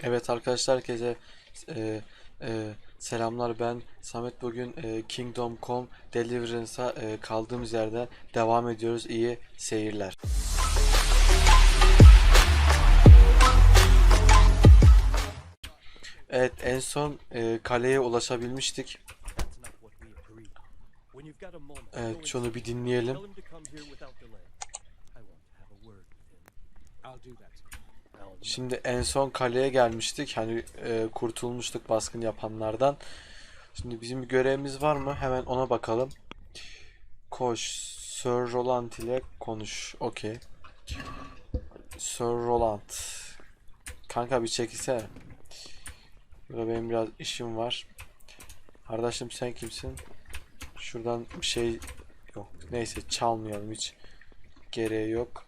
Evet arkadaşlar, herkese selamlar. Ben Samet. Bugün KİNGDOM COME Deli verance'a kaldığımız yerden devam ediyoruz. İyi seyirler. Evet, en son kaleye ulaşabilmiştik. Evet, şunu bir dinleyelim. Şimdi en son kaleye gelmiştik. Hani kurtulmuştuk baskın yapanlardan. Şimdi bizim bir görevimiz var mı? Hemen ona bakalım. Koş. Sir Roland ile konuş. Okey. Sir Roland. Kanka bir çekilsene. Burada benim biraz işim var. Kardeşim sen kimsin? Şuradan bir şey yok. Neyse, çalmayalım, hiç gereği yok.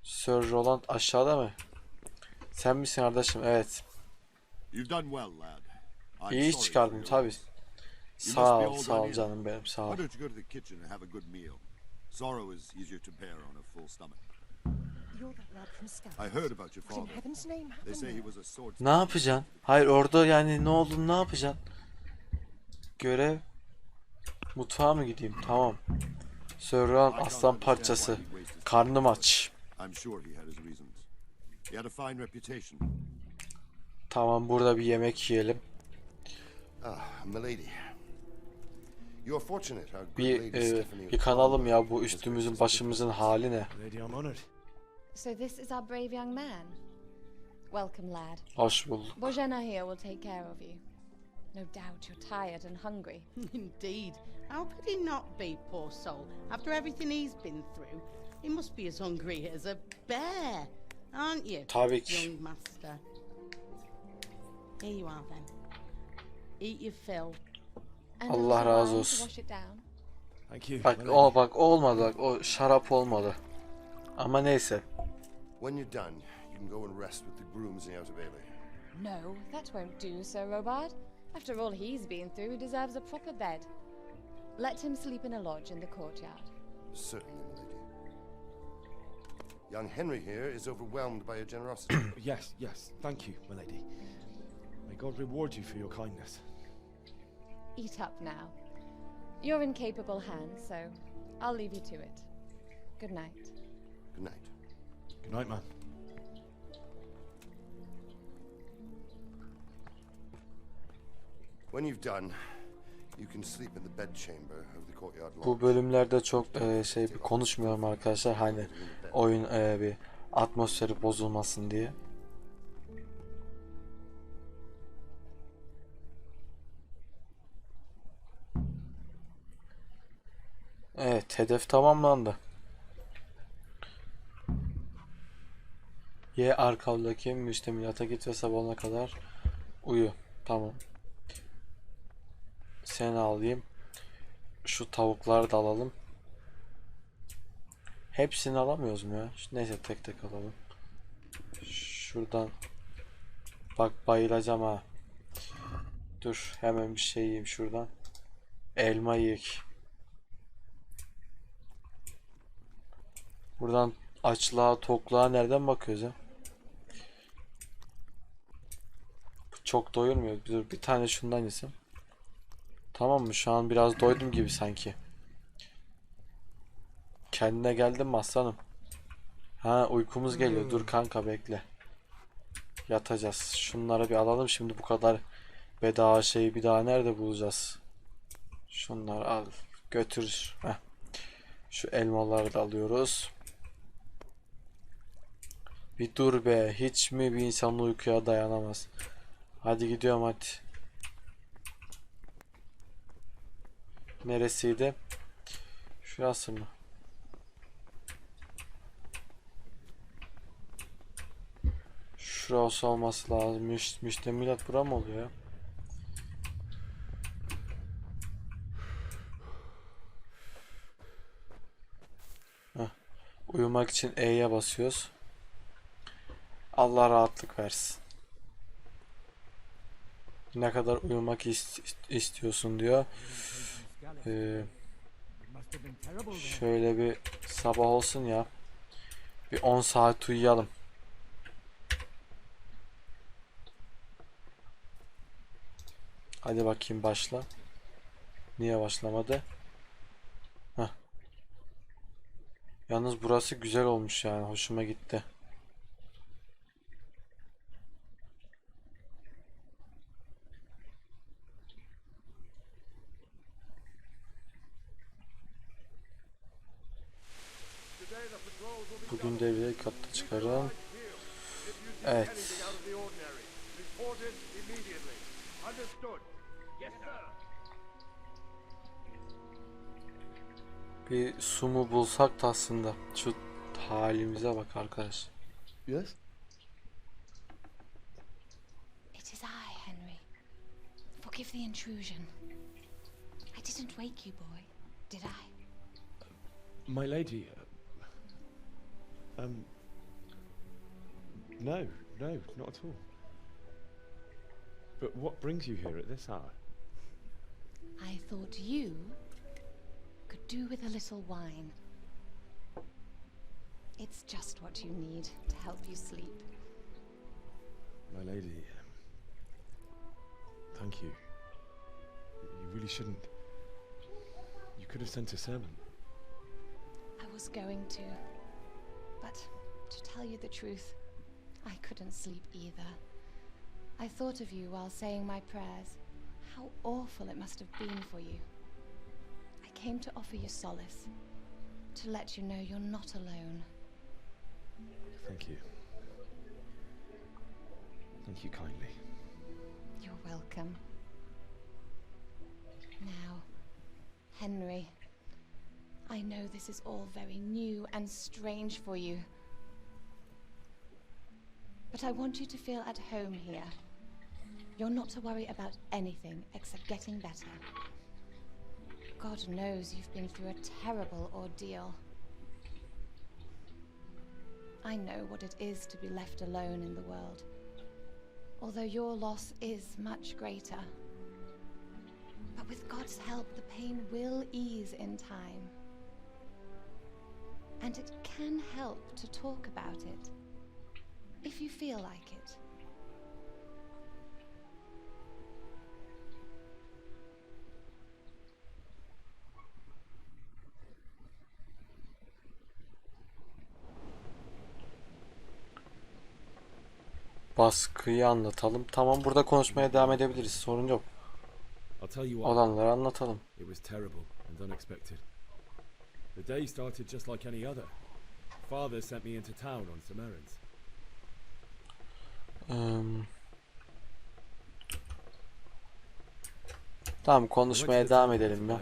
Sir Roland aşağıda mı? Sen misin kardeşim? Evet. İyi iş çıkardın tabi. Sağ ol, sağ ol canım benim, sağ ol. Ne yapacaksın? Hayır, orada yani ne oldu, ne yapacaksın? Görev. Mutfağa mı gideyim? Tamam. Sörran aslan parçası. Karnım aç. Tamam, burada bir yemek yiyelim. Bir kanalım ya, bu üstümüzün başımızın hali ne? So this is our brave young man. Welcome, lad. Hoş bulduk. Bojana here will take care of you. No doubt you're tired and hungry. Indeed. How could he not be, poor soul? After everything he's been through, he must be as hungry as a bear, aren't you? Tabii ki. Young master. Here you are then. Eat your fill. And Allah also razı wine to olsun. wash it down. Thank you. Bak o olmadı, bak o şarap olmadı. Ama neyse. When you're done, you can go and rest with the grooms in the outer bailey. No, that won't do, Sir Robard. After all he's been through, he deserves a proper bed. Let him sleep in a lodge in the courtyard. Certainly, my lady. Young Henry here is overwhelmed by your generosity. Yes, thank you, my lady. May God reward you for your kindness. Eat up now. You're in capable hands, so I'll leave you to it. Good night. Good night. Good night, man. When you've done, you can sleep in the bedchamber of the courtyard lodge. Bu bölümlerde çok bir konuşmuyorum arkadaşlar, hani oyun bir atmosferi bozulmasın diye. Evet, hedef tamamlandı. Y arkadaki müştemilata git ve sabahına kadar uyu. Tamam. Seni alayım. Şu tavukları da alalım. Hepsini alamıyoruz mu ya? Neyse, tek tek alalım. Şuradan. Bak bayılacağım ha. Dur, hemen bir şey yiyeyim şuradan. Elma yiyek. Buradan açlığa, tokluğa nereden bakıyoruz ya? Çok doyurmuyor. Dur, bir tane şundan yesem. Tamam mı? Şu an biraz doydum gibi sanki. Kendine geldin mi aslanım? Ha, uykumuz geliyor. Dur kanka, bekle. Yatacağız. Şunları bir alalım. Şimdi bu kadar bedava şeyi bir daha nerede bulacağız? Şunları al. Götür. Heh. Şu elmaları da alıyoruz. Bir dur be. Hiç mi bir insan uykuya dayanamaz? Hadi gidiyorum, hadi. Neresiydi? Şurası mı? Şurası olması lazım. Müştemilat bura mı oluyor ya? Heh. Uyumak için E'ye basıyoruz. Allah rahatlık versin. Ne kadar uyumak istiyorsun diyor. Şöyle bir sabah olsun ya. Bir 10 saat uyuyalım. Hadi bakayım başla. Niye başlamadı? Heh. Yalnız burası güzel olmuş yani. Hoşuma gitti. Bugün devreyi katta çıkaralım. Evet. Bir su mu bulsak da aslında. Şu halimize bak arkadaş. Yes? It is I, Henry. Forgive the intrusion. I didn't wake you, boy, did I? My lady, no, not at all. But what brings you here at this hour? I thought you could do with a little wine. It's just what you need to help you sleep. My lady, thank you. You really shouldn't. You could have sent a servant. I was going to, but to tell you the truth, I couldn't sleep either. I thought of you while saying my prayers. How awful it must have been for you. I came to offer you solace, to let you know you're not alone. Thank you. Thank you kindly. You're welcome. Now, Henry, I know this is all very new and strange for you, but I want you to feel at home here. You're not to worry about anything except getting better. God knows you've been through a terrible ordeal. I know what it is to be left alone in the world, although your loss is much greater. But with God's help, the pain will ease in time. And it can help to talk about it, if you feel like it. Baskıyı anlatalım. Tamam, burada konuşmaya devam edebiliriz. Sorun yok. I'll tell you what. Olanları anlatalım. It was terrible and unexpected. The day started just like any other. Father sent me into town on some errands. Tamam, konuşmaya devam edelim ya.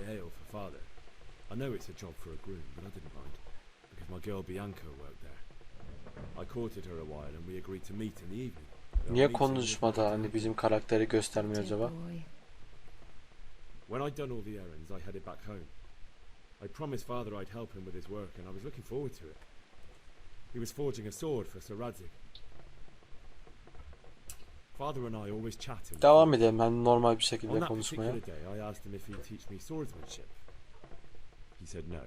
I know it's a job for a groom, but I didn't mind because my girl Bianca worked there. I courted her a while and we agreed to meet in the evening. Niye konuşmada hani bizim karakteri göstermiyor acaba? When I'd done all the errands, I headed back home. I promised Father I'd help him with his work and I was looking forward to it. He was forging a sword for Sir Radzik. Father and I always chatted. Devam edelim hani normal bir şekilde konuşmaya. On that particular day, I asked him if he'd teach me swordsmanship. He said no.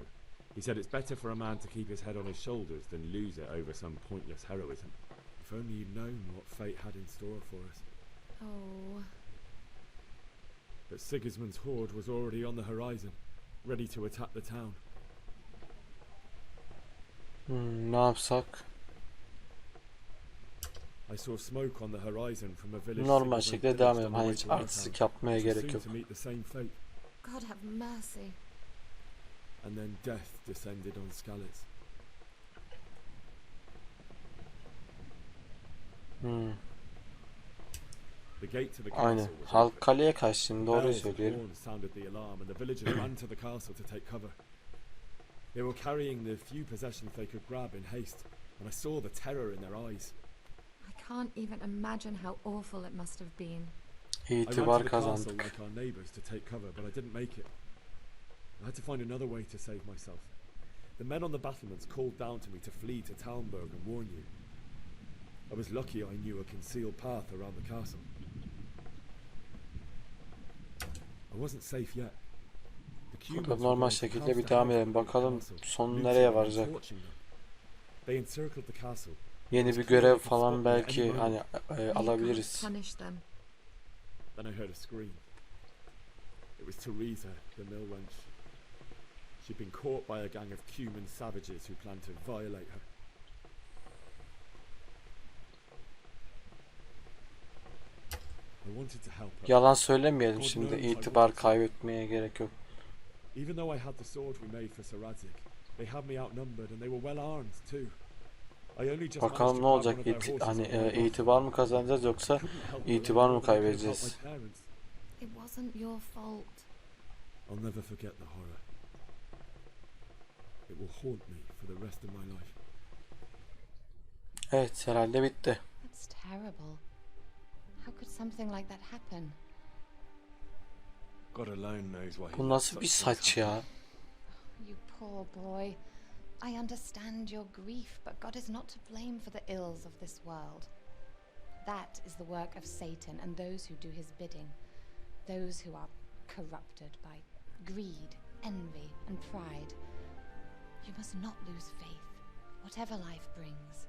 He said it's better for a man to keep his head on his shoulders than lose it over some pointless heroism. If only you'd known what fate had in store for us. Oh. But Sigismund's horde was already on the horizon, ready to attack the town. Ne yapsak? I saw smoke on the horizon from a village. Normal şekilde devam edelim. Hani hiç artistik yapmaya gerek yok. God have mercy. And then death descended on Skalitz. The gate to the castle Aynen. was Halk open. kaleye kaçtı. Doğruyu Bells and söyleyelim. horns sounded the alarm and the villagers ran to the castle to take cover. They were carrying the few possessions they could grab in haste, and I saw the terror in their eyes. I can't even imagine how awful it must have been. I ran to İtibar the castle kazandık. like our neighbours to take cover, but I didn't make it. I had to find another way to save myself. The men on the battlements called down to me to flee to Talmberg and warn you. I was lucky I knew a concealed path around the castle. I wasn't safe yet. The Burada Cumans normal were going to şekilde house bir the devam house edelim. of the Bakalım castle, sonu looting nereye and varacak. torching them. They encircled the castle. Yeni bir görev falan belki hani alabiliriz. Punish them. Then I heard a scream. It was Teresa, the mill wench. She'd been caught by a gang of human savages who planned to violate her. I wanted to help her. Yalan söylemeyelim şimdi. İtibar kaybetmeye gerek yok. Even though I had the sword we made for Saradzic, they had me outnumbered and they were well armed too. I only just Bakalım ne olacak? Hani itibar mı kazanacağız yoksa itibar mı kaybedeceğiz? It wasn't your fault. I'll never forget the horror. It will haunt me for the rest of my life. Evet, herhalde bitti. That's terrible. How could something like that happen? God alone knows why. Bu nasıl bir saç ya? You poor boy. I understand your grief, but God is not to blame for the ills of this world. That is the work of Satan and those who do his bidding. Those who are corrupted by greed, envy, and pride. You must not lose faith, whatever life brings.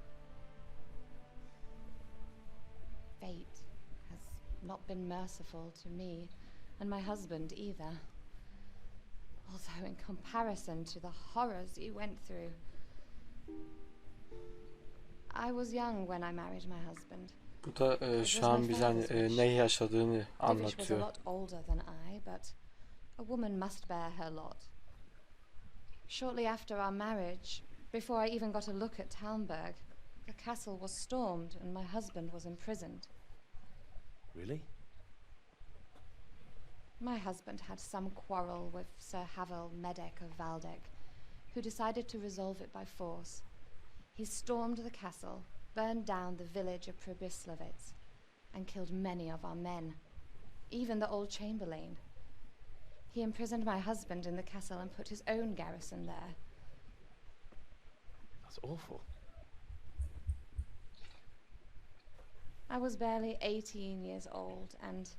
Fate has not been merciful to me, and my husband either. Although in comparison to the horrors you went through. I was young when I married my husband. Bu da şu an bize hani ne yaşadığını Divish was a anlatıyor. lot older than I, but a woman must bear her lot. Shortly after our marriage, before I even got a look at Talmberg, the castle was stormed and my husband was imprisoned. Really? My husband had some quarrel with Sir Havel Medek of Valdek, who decided to resolve it by force. He stormed the castle, burned down the village of Pribyslavitz, and killed many of our men, even the old chamberlain. He imprisoned my husband in the castle and put his own garrison there. That's awful. I was barely 18 years old, and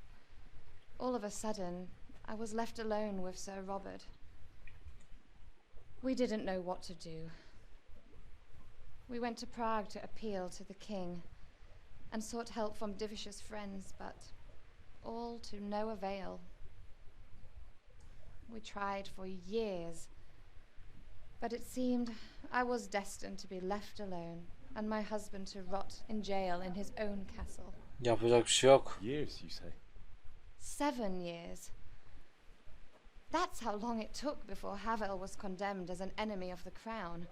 all of a sudden, I was left alone with Sir Robert. We didn't know what to do. We went to Prague to appeal to the king and sought help from Divish's friends, but all to no avail. We tried for years, but it seemed I was destined to be left alone and my husband to rot in jail in his own castle. Yapacak bir şey yok. Years, you say? 7 years. That's how long it took before Havel was condemned as an enemy of the crown.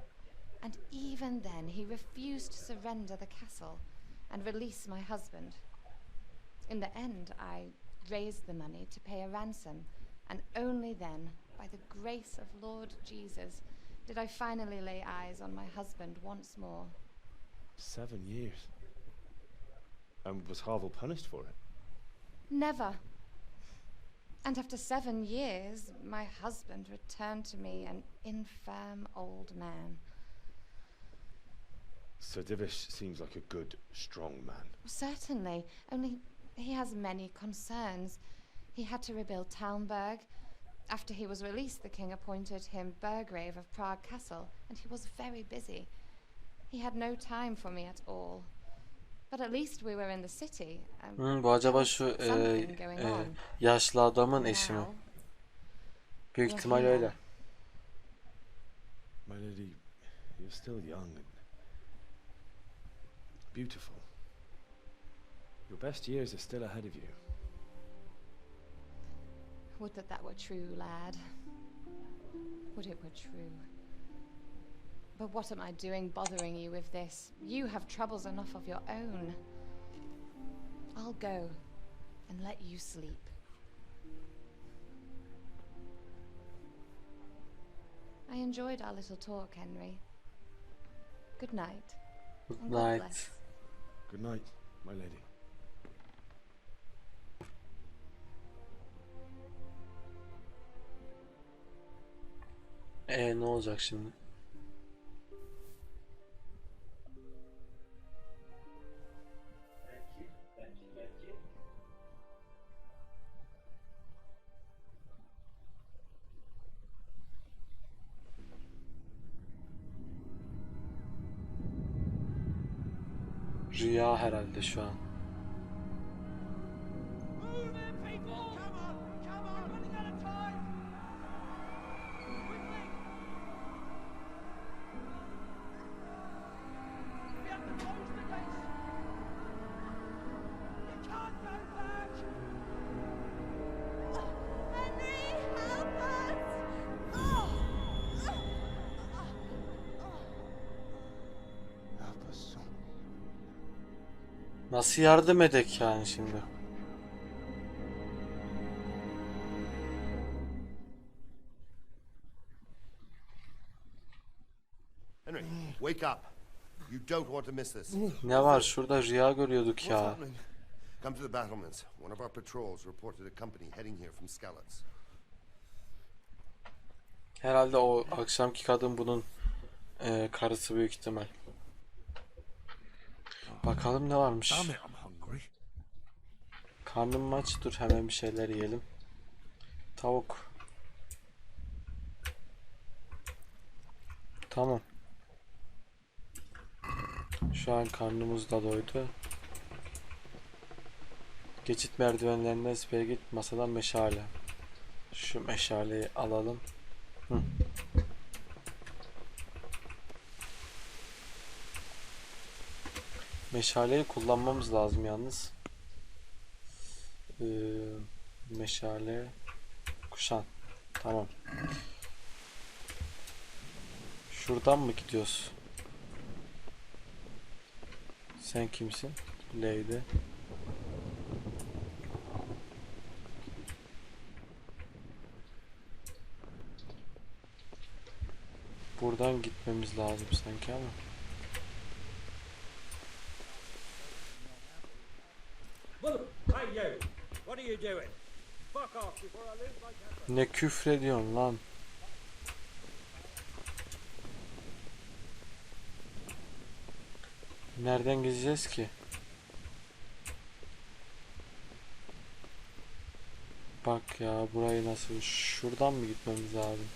And even then, he refused to surrender the castle and release my husband. In the end, I raised the money to pay a ransom, and only then, by the grace of Lord Jesus, did I finally lay eyes on my husband once more. 7 years. And was Havel punished for it? Never. And after 7 years, my husband returned to me an infirm old man. Sir Divish seems like a good, strong man. Certainly, only he has many concerns. He had to rebuild Talmberg. After he was released, the king appointed him Burgrave of Prague Castle, and he was very busy. He had no time for me at all. But at least we were in the city. Bu acaba şu yaşlı adamın eşi mi? Büyük ihtimal öyle. My lady, you're still young and beautiful. Your best years are still ahead of you. Would that were true, lad. Would it were true. But what am I doing bothering you with this? You have troubles enough of your own. I'll go and let you sleep. I enjoyed our little talk, Henry. Good night. Good night. Good night, my lady. Ne olacak şimdi? Rüya herhalde şu an. Move it, people! Come on, running out of Nasıl yardım edek yani şimdi? Henry, wake up. You don't want to miss this. Ne var şurada, rüya görüyorduk What's ya. happening? Come to the battlements. One of our patrols reported a company heading here from Skalitz. Herhalde o akşamki kadın bunun karısı büyük ihtimal. Bakalım ne varmış. Damn it, I'm hungry. Karnım aç, dur hemen bir şeyler yiyelim. Tavuk. Tamam. Şu an karnımız da doydu. Geçit merdivenlerinden sipere git, masadan meşale. Şu meşaleyi alalım. Hı. Meşaleyi kullanmamız lazım yalnız. Meşale kuşan. Tamam. Şuradan mı gidiyoruz? Sen kimsin? Lady. Buradan gitmemiz lazım sanki ama. Hey you! What are you doing? Fuck off before I lose my temper. Ne küfrediyorsun lan? Nereden gideceğiz ki? Bak ya, burayı nasıl? Şuradan mı gitmemiz lazım?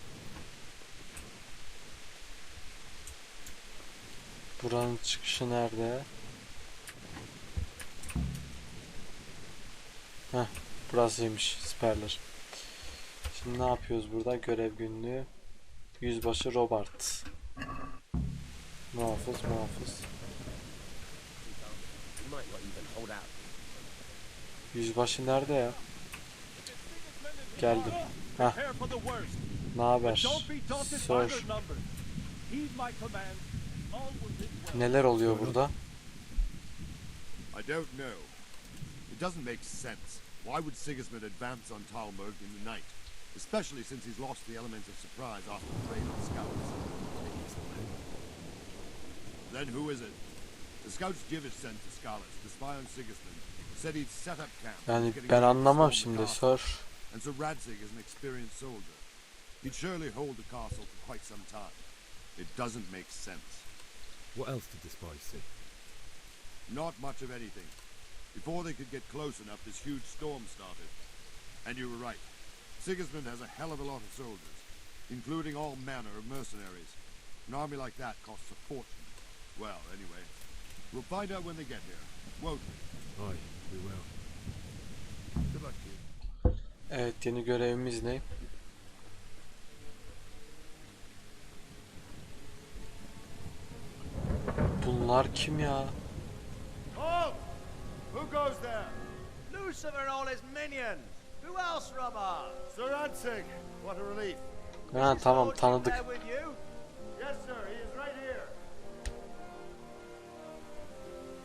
Buranın çıkışı nerede? Heh, burasıymış. Siperler. Şimdi ne yapıyoruz burada? Görev günlüğü. Yüzbaşı Robert. Muhafız. Yüzbaşı nerede ya? Geldim. Heh. Ne haber? Sir. Neler oluyor burada? I don't know. It doesn't make sense. Why would Sigismund advance on Talmberg in the night? Especially since he's lost the element of surprise after the raid on scouts. Then who is it? The scouts Jivish sent to Skalitz to spy on Sigismund said he'd set up camp. Yani getting ben ready to anlamam storm şimdi the castle. sir. And so Radzig is an experienced soldier. He'd surely hold the castle for quite some time. It doesn't make sense. What else did the spies see? Not much of anything. Before they could get close enough, this huge storm started. And you were right. Sigismund has a hell of a lot of soldiers, including all manner of mercenaries. An army like that costs a fortune. Well, anyway, we'll find out when they get here, won't we? Aye, we will. Good luck to you. Evet, yeni görevimiz ne? Bunlar kim ya? Halt! Who goes there? Lucifer and all his minions! Who else, Robert? Sir Ansig! What a relief. Ha tamam, tanıdık. There with you? Yes, sir, he is right here.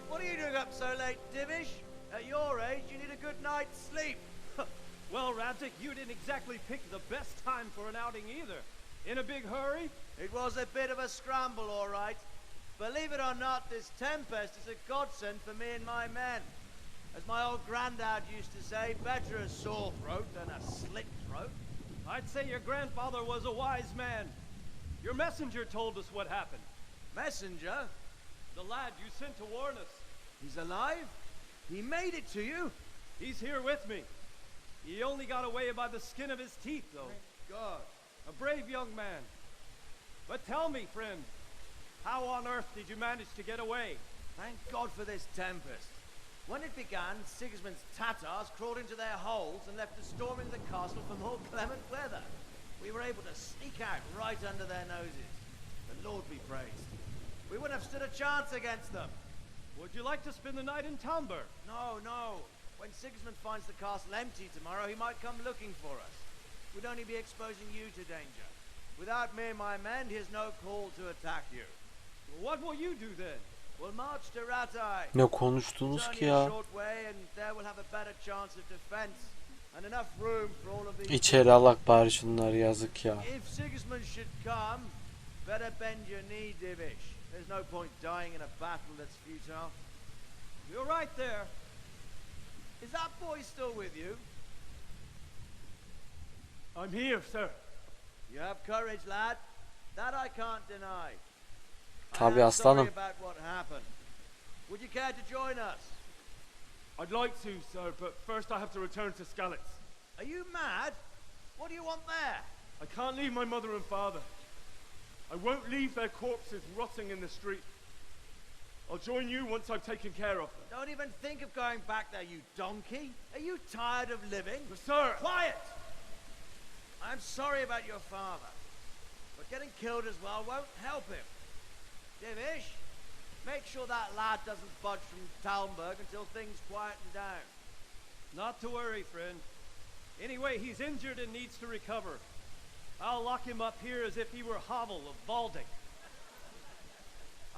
What are you doing up so late, Divish? At your age, you need a good night's sleep. Well, Radzik, you didn't exactly pick the best time for an outing either. In a big hurry? It was a bit of a scramble, all right. Believe it or not, this tempest is a godsend for me and my men. As my old granddad used to say, better a sore throat than a slit throat. I'd say your grandfather was a wise man. Your messenger told us what happened. Messenger? The lad you sent to warn us. He's alive? He made it to you? He's here with me. He only got away by the skin of his teeth, though. God. A brave young man. But tell me, friend, how on earth did you manage to get away? Thank God for this tempest. When it began, Sigismund's Tatars crawled into their holes and left a storm into the castle for more clement weather. We were able to sneak out right under their noses. The Lord be praised. We wouldn't have stood a chance against them. Would you like to spend the night in Talmberg? No. When Sigismund finds the castle empty tomorrow, he might come looking for us. We'd only be exposing you to danger. Without me and my men, he has no call to attack you. What will you do then? We'll march to Ratai. Ne konuştunuz Turn ki you a ya? short way and there we'll have a better chance of defense and enough room for all of these. İçeri alak bari şunları, yazık ya. If Sigismund should come, better bend your knee, Divish. There's no point dying in a battle that's futile. You're right there. Is that boy still with you? I'm here, sir. You have courage, lad. That I can't deny. Tabii I am aslanım. sorry about what happened. Would you care to join us? I'd like to, sir, but first I have to return to Skalitz. Are you mad? What do you want there? I can't leave my mother and father. I won't leave their corpses rotting in the street. I'll join you once I've taken care of them. Don't even think of going back there, you donkey. Are you tired of living? But sir, Quiet! I'm sorry about your father, but getting killed as well won't help him. Divish, make sure that lad doesn't budge from Talmberg until things quieten down. not to worry, friend. Anyway, he's injured and needs to recover. I'll lock him up here as if he were Havel of Valdic.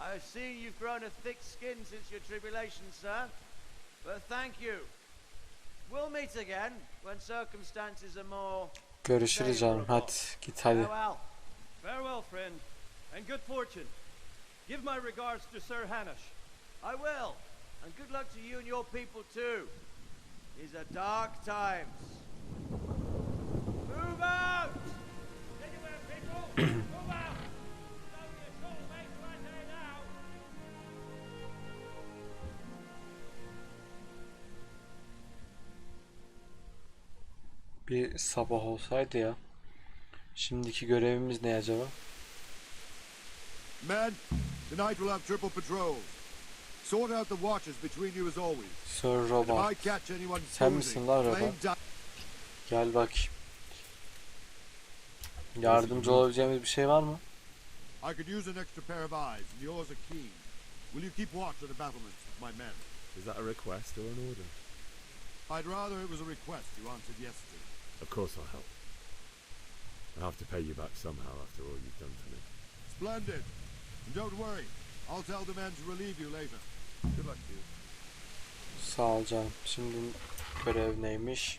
I see you've grown a thick skin since your tribulation, sir. But thank you. We'll meet again when circumstances are more... Görüşürüz canım. Hadi git hadi. Farewell. Farewell, friend, and good fortune. Give my regards to Sir Hanush. I will. And good luck to you and your people too. These are dark times. Move out! Anywhere, people! Move out! It's only a short way to Ratai now. Bir sabah olsaydı ya. Şimdiki görevimiz ne acaba? Men, tonight we'll have triple patrols. Sort out the watches between you as always. Sir If Robot. I catch anyone Sen misin lan Robot? flame down. Gel bak. Yardımcı olabileceğimiz bir şey var mı? I could use an extra pair of eyes, and yours are keen. Will you keep watch of the battlements with my men? Is that a request or an order? I'd rather it was a request you answered yes to. Of course I'll help. I have to pay you back somehow after all you've done for me. Splendid. And don't worry, I'll tell the men to relieve you later. Good luck to you. Sağ ol canım. Şimdi görev neymiş?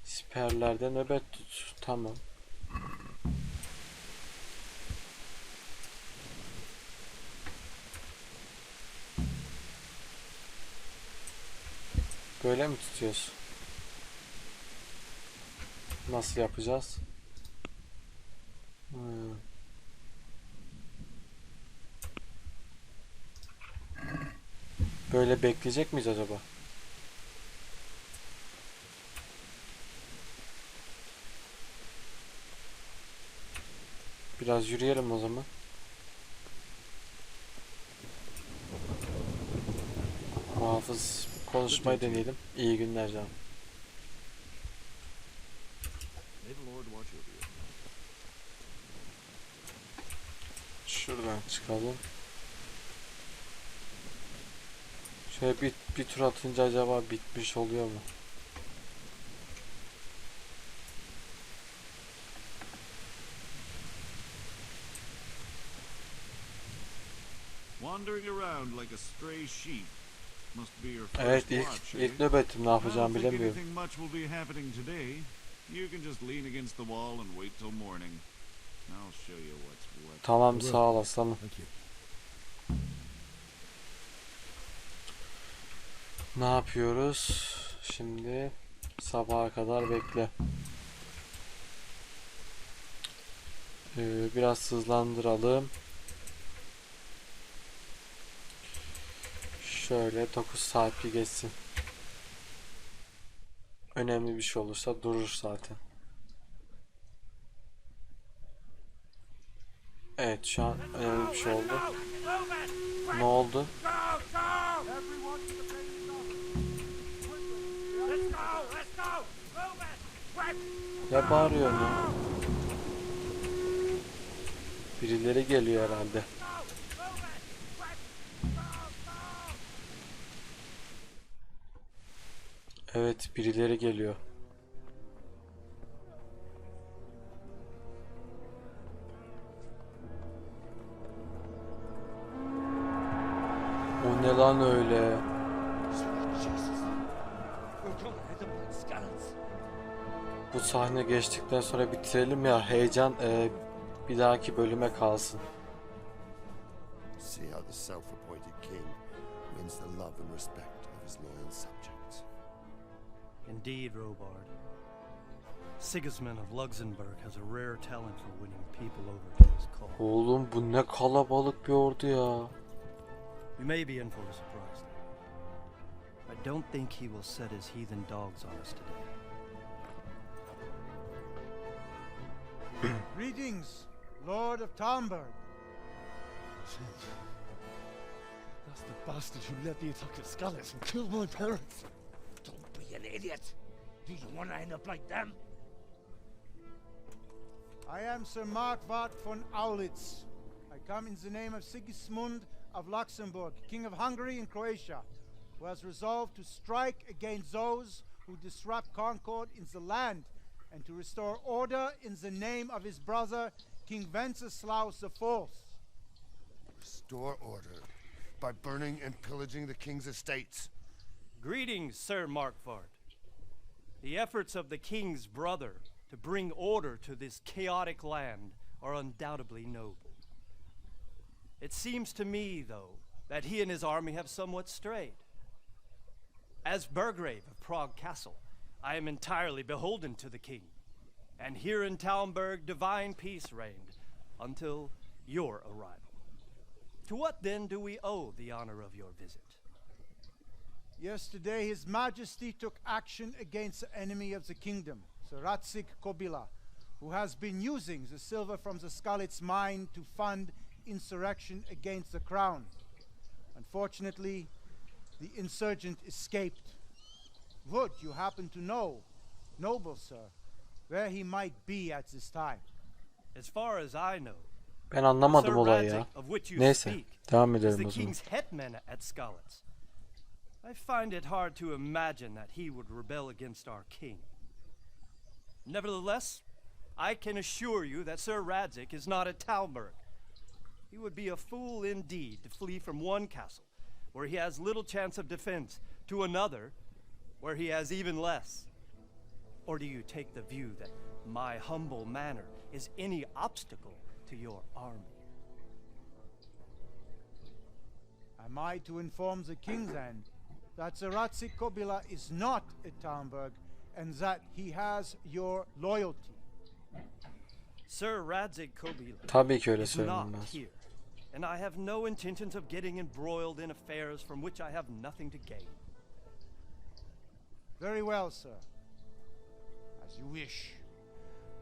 Siperlerde nöbet tut. Tamam. Böyle mi tutuyoruz? Nasıl yapacağız? Böyle bekleyecek miyiz acaba? Biraz yürüyelim o zaman. Muhafız konuşmayı deneyelim. İyi günler canım. May the Lord watch over you. Şuradan çıkalım. Şöyle bir tur atınca acaba bitmiş oluyor mu? Wandering around like a stray sheep must be your first Evet, watch, eh? ilk nöbetim, ne I yapacağımı don't think bilemiyorum. anything much will be happening today. You can just lean against the wall and wait till morning. I'll show you what's what. Tamam, sağ ol aslanım. Thank you. Ne yapıyoruz? Şimdi sabaha kadar bekle. Biraz hızlandıralım. Şöyle 9 saat bir geçsin. Önemli bir şey olursa durur zaten. Evet, şu an önemli bir şey oldu. Ne oldu? Ne bağırıyor ya? Birileri geliyor herhalde. Evet, birileri geliyor. lan öyle? Bu sahne geçtikten sonra bitirelim ya, heyecan bir dahaki bölüme kalsın. See how the self-appointed king wins the love and respect of his loyal subjects. Indeed, Robard. Sigismund of Luxembourg has a rare talent for winning people over to his cause. Oğlum bu ne kalabalık bir ordu ya. We may be in for a surprise. I don't think he will set his heathen dogs on us today. Greetings, Lord of Talmberg. That's the bastard who led the attack at Scarlet and killed my parents. Don't be an idiot. Do you want to end up like them? I am Sir Markwart von Aulitz. I come in the name of Sigismund of Luxembourg, King of Hungary and Croatia, who has resolved to strike against those who disrupt concord in the land and to restore order in the name of his brother, King Wenceslaus IV. Restore order by burning and pillaging the king's estates. Greetings, Sir Markwart. The efforts of the king's brother to bring order to this chaotic land are undoubtedly noble. It seems to me, though, that he and his army have somewhat strayed. As Burgrave of Prague Castle, I am entirely beholden to the king, and here in Talmberg divine peace reigned until your arrival. To what then do we owe the honor of your visit? Yesterday his majesty took action against the enemy of the kingdom, Sir Ratzik Kobila, who has been using the silver from the Skalitz mine to fund insurrection against the crown. Unfortunately, the insurgent escaped. Would you happen to know, noble sir, where he might be at this time? As far as I know, Ben anlamadım Sir olayı ya. Radzik, of which you Neyse, speak, devam is edelim the o zaman. king's hetman at Skalitz. I find it hard to imagine that he would rebel against our king. Nevertheless, I can assure you that Sir Radzik is not at Talmberg. He would be a fool indeed to flee from one castle, where he has little chance of defense, to another, where he has even less. Or do you take the view that my humble manner is any obstacle to your army? Am I to inform the king then that Sir Ratzik Kobila is not at Talmberg and that he has your loyalty? Sir Radzik Kobila Tabii ki öyle is not söylenmez. here, and I have no intentions of getting embroiled in affairs from which I have nothing to gain. Very well, sir. As you wish.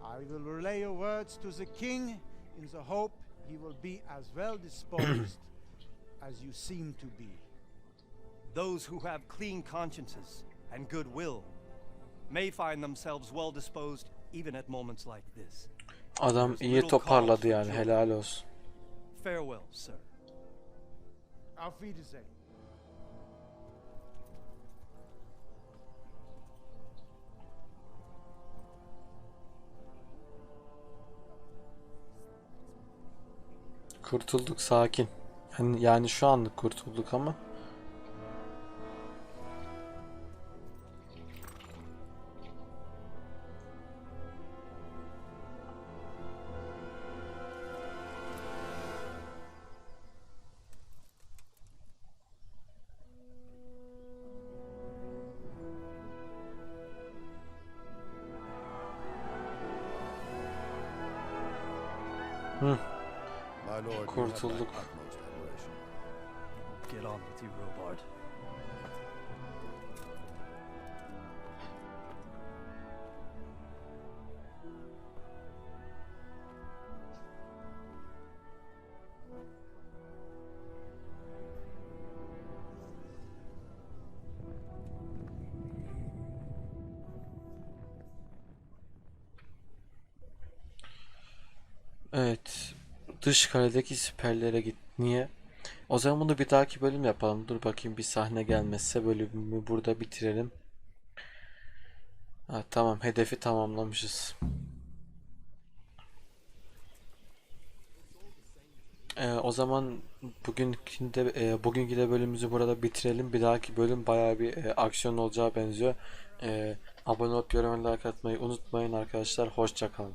I will relay your words to the king in the hope he will be as well disposed as you seem to be. Those who have clean consciences and goodwill may find themselves well disposed even at moments like this. Adam iyi toparladı yani, helal olsun. Farewell, sir. Auf Wiedersehen. Kurtulduk, sakin. Yani şu anlık kurtulduk ama. Hı. Kurtulduk. Get on with you, Robard. Evet. Dış kaledeki siperlere git. Niye? O zaman bunu bir dahaki bölüm yapalım. Dur bakayım, bir sahne gelmezse bölümü burada bitirelim. Ha, tamam, hedefi tamamlamışız. O zaman bugünkü de bölümümüzü burada bitirelim. Bir dahaki bölüm bayağı bir aksiyon olacağı benziyor. Abone olup yorum ve like atmayı unutmayın arkadaşlar. Hoşça kalın.